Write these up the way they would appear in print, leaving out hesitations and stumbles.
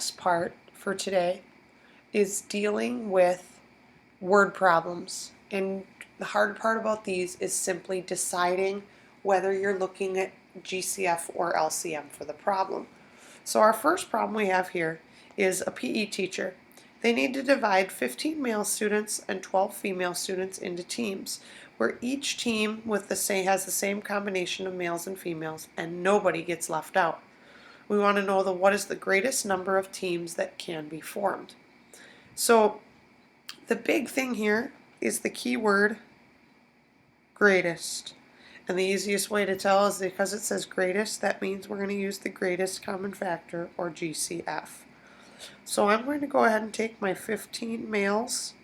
Next part for today is dealing with word problems. And the hard part about these is simply deciding whether you're looking at GCF or LCM for the problem. So our first problem we have here is a PE teacher. They need to divide 15 male students and 12 female students into teams, where each team has the same combination of males and females, and nobody gets left out. We want to know what is the greatest number of teams that can be formed. So the big thing here is the keyword greatest. And the easiest way to tell is because it says greatest, that means we're going to use the greatest common factor, or GCF. So I'm going to go ahead and take my 15 males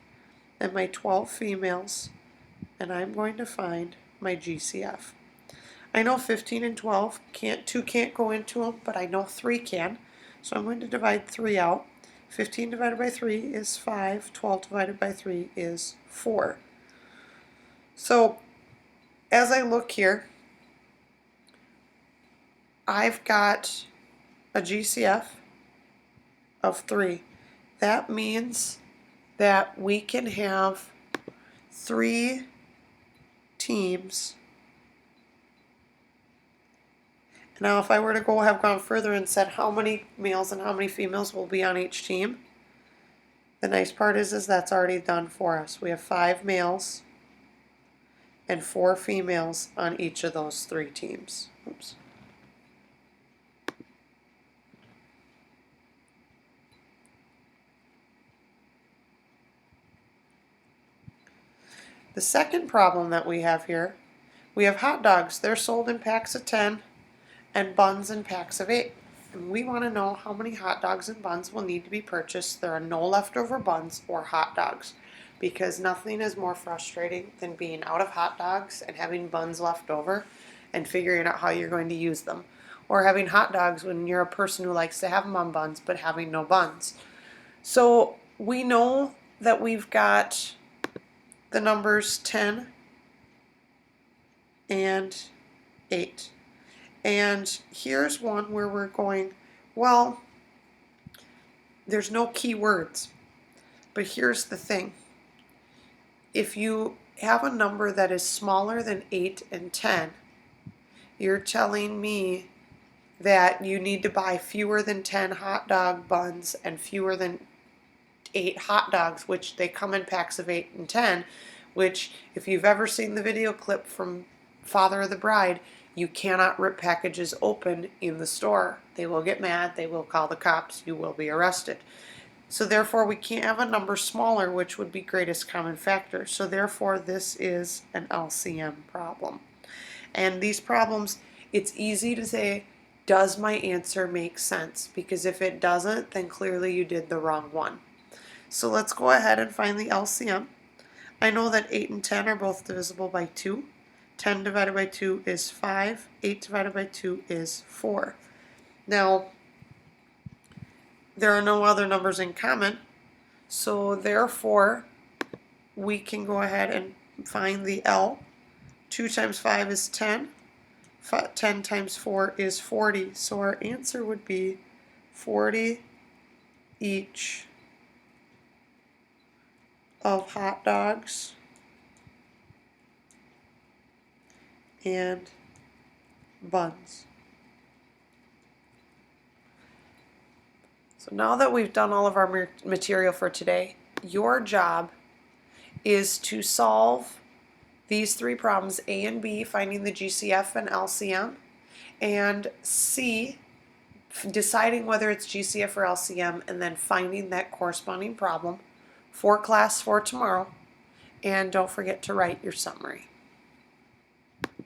and my 12 females, and I'm going to find my GCF. I know 15 and 12, two can't go into them, but I know 3 can. So I'm going to divide 3 out. 15 divided by 3 is 5, 12 divided by 3 is 4. So as I look here, I've got a GCF of 3. That means that we can have 3 teams. Now if I were to have gone further and said how many males and how many females will be on each team, the nice part is that's already done for us. We have 5 males and 4 females on each of those 3 teams. Oops. The second problem that we have here, we have hot dogs. They're sold in packs of 10 and buns in packs of 8. And we want to know how many hot dogs and buns will need to be purchased. There are no leftover buns or hot dogs, because nothing is more frustrating than being out of hot dogs and having buns left over and figuring out how you're going to use them. Or having hot dogs when you're a person who likes to have them on buns but having no buns. So we know that we've got the numbers 10 and 8. And here's one where we're going, well, there's no key words. But here's the thing. If you have a number that is smaller than 8 and 10, you're telling me that you need to buy fewer than 10 hot dog buns and fewer than 8 hot dogs, which they come in packs of 8 and 10, which if you've ever seen the video clip from Father of the Bride, you cannot rip packages open in the store. They will get mad, they will call the cops, you will be arrested. So therefore we can't have a number smaller, which would be greatest common factor. So therefore this is an LCM problem. And these problems, it's easy to say, does my answer make sense? Because if it doesn't, then clearly you did the wrong one. So let's go ahead and find the LCM. I know that 8 and 10 are both divisible by 2. 10 divided by 2 is 5. 8 divided by 2 is 4. Now, there are no other numbers in common, so therefore we can go ahead and find the L. 2 times 5 is 10. 10 times 4 is 40. So our answer would be 40 each of hot dogs and buns. So now that we've done all of our material for today, your job is to solve these 3 problems, A and B, finding the GCF and LCM, and C, deciding whether it's GCF or LCM, and then finding that corresponding problem for class for tomorrow. And don't forget to write your summary.